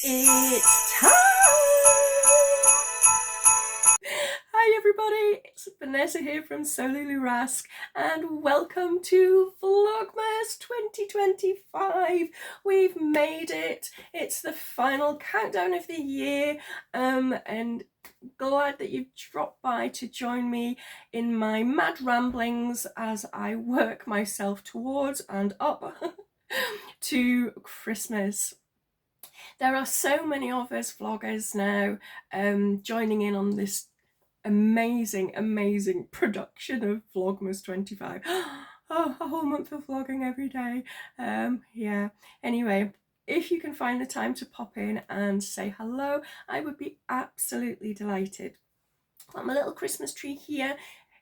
It's time! Hi everybody, it's Vanessa here from Solulu Rask and welcome to Vlogmas 2025. We've made it. It's the final countdown of the year and glad that you've dropped by to join me in my mad ramblings as I work myself towards and up to Christmas. There are so many of us vloggers now joining in on this amazing production of Vlogmas 25. Oh, a whole month of vlogging every day. Yeah, anyway, if you can find the time to pop in and say hello, I would be absolutely delighted. Got my little Christmas tree here.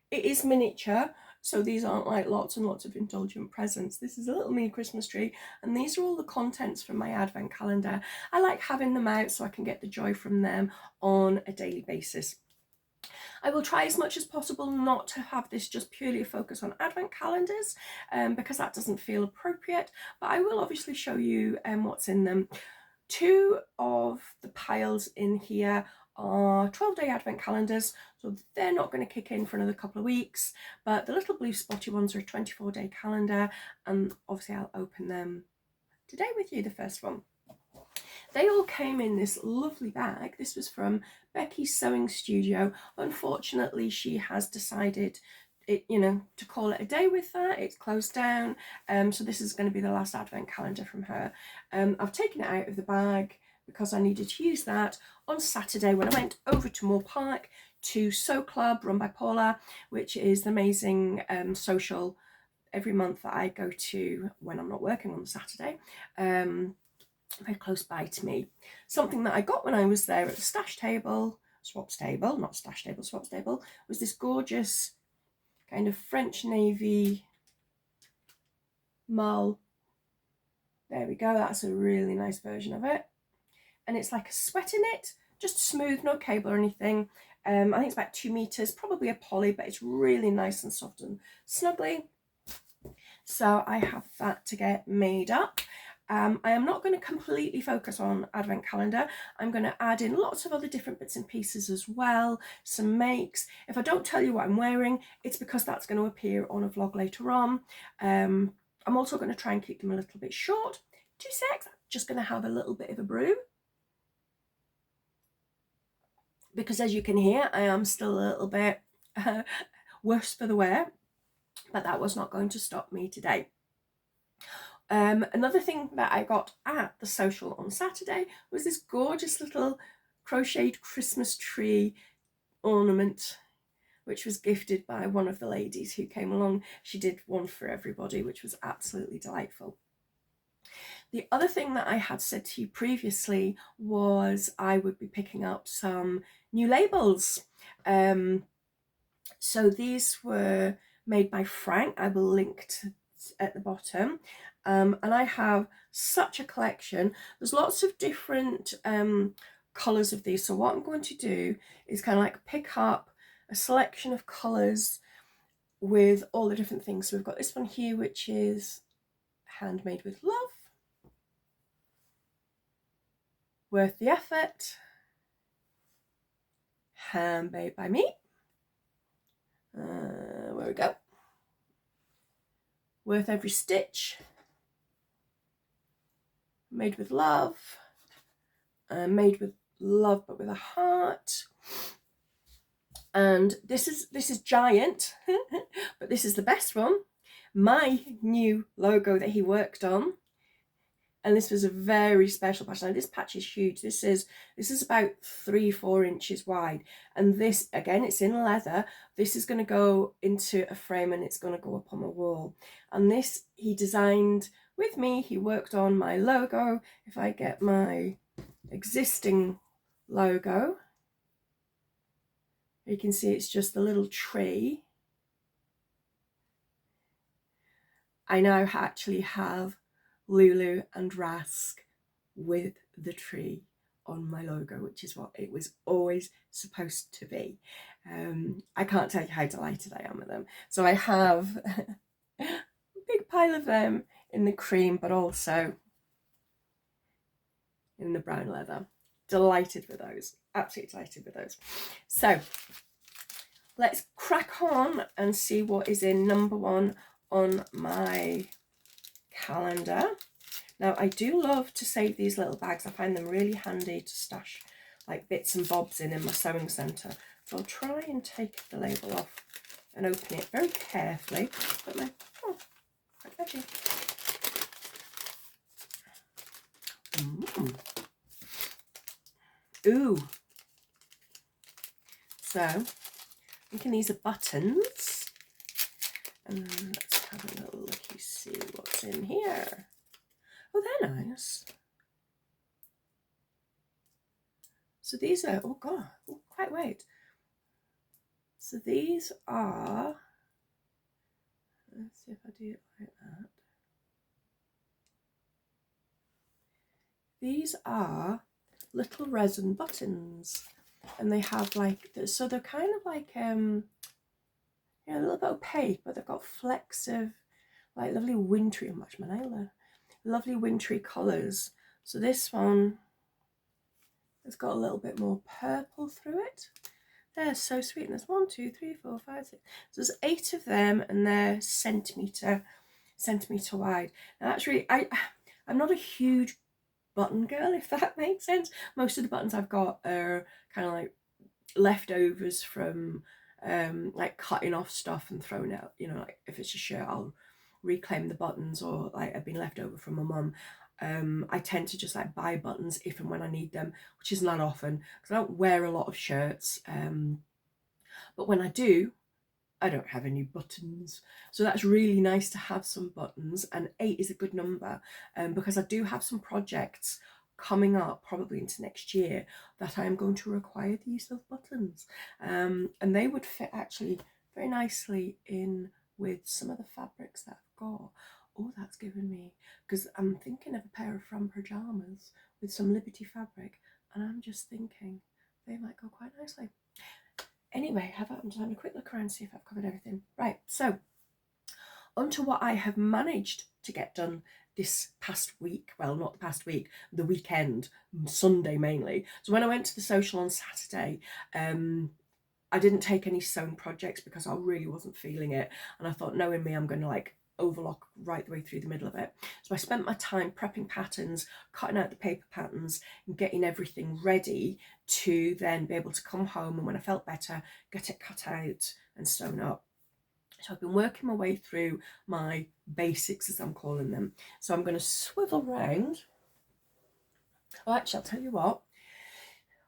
It is miniature, so these aren't like lots and lots of indulgent presents. This is a little mini Christmas tree, and these are all the contents from my advent calendar. I like having them out so I can get the joy from them on a daily basis. I will try as much as possible not to have this just purely a focus on advent calendars because that doesn't feel appropriate, but I will obviously show you what's in them. Two of the piles in here are 12-day advent calendars, so they're not going to kick in for another couple of weeks, but the little blue spotty ones are a 24-day calendar, and obviously I'll open them today with you, the first one. They all came in this lovely bag. This was from Becky's Sewing Studio. Unfortunately, she has decided to call it a day with that. It's closed down. So this is going to be the last advent calendar from her. I've taken it out of the bag because I needed to use that on Saturday when I went over to Moore Park to Sew Club run by Paula, which is the amazing social every month that I go to when I'm not working on Saturday. Very close by to me. Something that I got when I was there at the swaps table, was this gorgeous kind of French navy mull. There we go, that's a really nice version of it. And it's like a sweater knit, just smooth, no cable or anything. I think it's about 2 meters, probably a poly, but it's really nice and soft and snuggly. So I have that to get made up. I am not going to completely focus on advent calendar. I'm going to add in lots of other different bits and pieces as well, some makes. If I don't tell you what I'm wearing, it's because that's going to appear on a vlog later on. I'm also going to try and keep them a little bit short. 2 secs, I'm just going to have a little bit of a brew. Because as you can hear, I am still a little bit worse for the wear, but that was not going to stop me today. Another thing that I got at the social on Saturday was this gorgeous little crocheted Christmas tree ornament, which was gifted by one of the ladies who came along. She did one for everybody, which was absolutely delightful. The other thing that I had said to you previously was I would be picking up some new labels. So these were made by Frank. I will link at the bottom. And I have such a collection. There's lots of different colours of these. So what I'm going to do is kind of like pick up a selection of colours with all the different things. So we've got this one here, which is handmade with love. Worth the effort. Handmade by me. Where we go. Worth every stitch. Made with love. Made with love but with a heart. And this is giant, but this is the best one. My new logo that he worked on. And this was a very special patch. Now this patch is huge. This is about 3-4 inches wide. And this, again, it's in leather. This is going to go into a frame and it's going to go up on the wall. And this he designed with me. He worked on my logo. If I get my existing logo, you can see it's just the little tree. I now actually have Lulu and Rask with the tree on my logo, which is what it was always supposed to be. I can't tell you how delighted I am with them. So I have a big pile of them in the cream, but also in the brown leather. Delighted with those, absolutely delighted with those. So let's crack on and see what is in number 1 on my calendar. Now, I do love to save these little bags. I find them really handy to stash like bits and bobs in my sewing centre. So I'll try and take the label off and open it very carefully. But my, oh, quite edgy. Ooh. So, I'm thinking these are buttons. And let's have a little looky, see what's in here. Oh, they're nice. So these are, oh God, oh, quite wait. So these are, let's see if I do it like that. These are little resin buttons, and they have like, so they're kind of like, you know, a little bit opaque, but they've got flecks of like lovely wintry, lovely wintry colours. So this one has got a little bit more purple through it. They're so sweet. And there's 1, 2, 3, 4, 5, 6. So there's 8 of them, and they're centimetre wide. Now that's really, I'm not a huge button girl, if that makes sense. Most of the buttons I've got are kind of like leftovers from like cutting off stuff and throwing out, you know, like if it's a shirt I'll reclaim the buttons, or like I've been left over from my mum. I tend to just like buy buttons if and when I need them, which is not often because I don't wear a lot of shirts, but when I do, I don't have any buttons. So that's really nice to have some buttons, and 8 is a good number, because I do have some projects coming up probably into next year that I'm going to require the use of buttons, and they would fit actually very nicely in with some of the fabrics that I've got. Oh, that's given me, because I'm thinking of a pair of Fran pyjamas with some Liberty fabric, and I'm just thinking they might go quite nicely. Anyway, I'm just having a quick look around, see if I've covered everything. Right, so on to what I have managed to get done this past week. Well, not the past week, the weekend, Sunday mainly. So when I went to the social on Saturday, I didn't take any sewing projects because I really wasn't feeling it. And I thought, knowing me, I'm going to like overlock right the way through the middle of it. So I spent my time prepping patterns, cutting out the paper patterns, and getting everything ready to then be able to come home, and when I felt better, get it cut out and sewn up. So I've been working my way through my basics, as I'm calling them. So I'm going to swivel round. Oh, actually, I'll tell you what.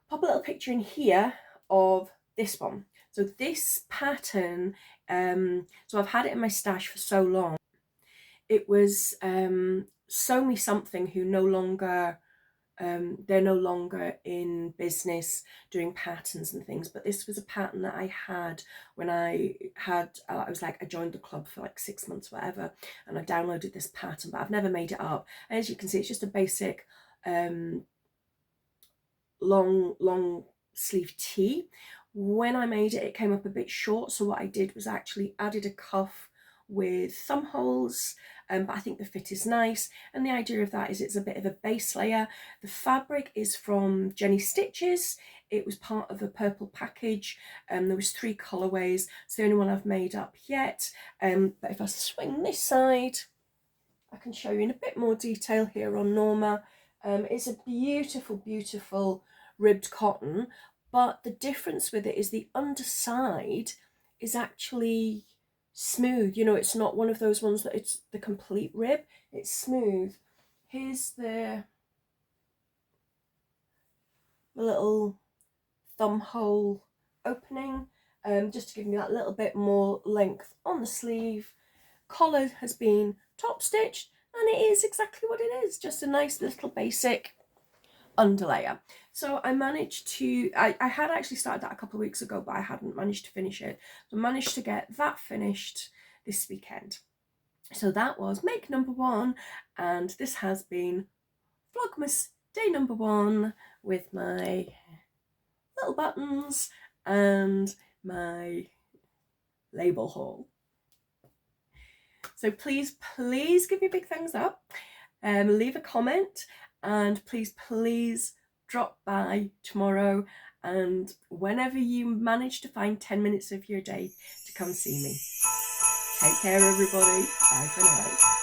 Pop a little picture in here of this one. So this pattern, so I've had it in my stash for so long. It was Sew Me Something, who no longer, they're no longer in business doing patterns and things, but this was a pattern that I had when I joined the club for like 6 months, whatever, and I downloaded this pattern, but I've never made it up. And as you can see, it's just a basic long sleeve tee. When I made it, it came up a bit short, so what I did was actually added a cuff with thumb holes, but I think the fit is nice, and the idea of that is it's a bit of a base layer. The fabric is from Jenny Stitches. It was part of a purple package, and there was 3 colorways. It's the only one I've made up yet, but if I swing this side, I can show you in a bit more detail here on Norma. It's a beautiful ribbed cotton, but the difference with it is the underside is actually smooth. You know, it's not one of those ones that it's the complete rib, it's smooth. Here's the little thumb hole opening, just to give me that little bit more length on the sleeve. Collar has been top stitched, and it is exactly what it is, just a nice little basic underlayer. So I managed to, I had actually started that a couple of weeks ago, but I hadn't managed to finish it. So I managed to get that finished this weekend. So that was make number 1, and this has been Vlogmas day number 1 with my little buttons and my label haul. So please give me a big thumbs up, leave a comment, and please drop by tomorrow and whenever you manage to find 10 minutes of your day to come see me. Take care, everybody. Bye for now.